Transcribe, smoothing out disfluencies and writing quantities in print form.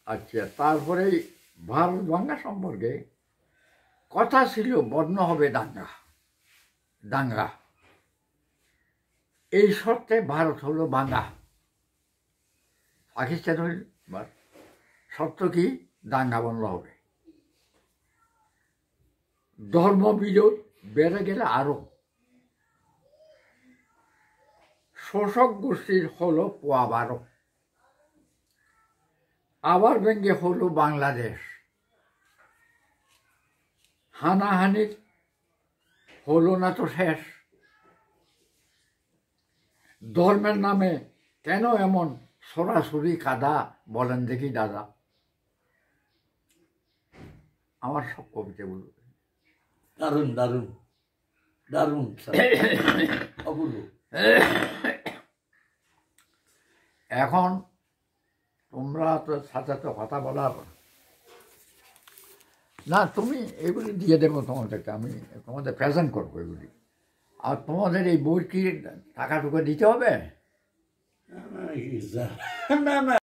আচ্ছা, তারপরে ভারত ভাঙ্গা সম্পর্কে কথা ছিল বন্ধ হবে দাঙ্গা দাঙ্গা, এই শর্তে ভারত হলো ভাঙ্গা, পাকিস্তান হইল শর্ত কি দাঙ্গা বন্ধ হবে। ধর্মবিরোধ বেড়ে গেলে আরো শোষক গোষ্ঠীর হলো পোয়া 12, আবার ভেঙে হলো বাংলাদেশ, হানাহানির হলো না তো শেষ। ধর্মের নামে কেন এমন সরাসরি কাদা বলেন দেখি দাদা? আমার সব কবিতা বলব। দারুণ দারুণ দারুণ অপূর্ব। এখন তোমরা তো সাথে তো কথা বলার না, তুমি এগুলি দিয়ে দেবো তোমাদেরকে, আমি তোমাদের প্রেজেন্ট করবো এগুলি। আর তোমাদের এই বই কি টাকা টুকা দিতে হবে? না না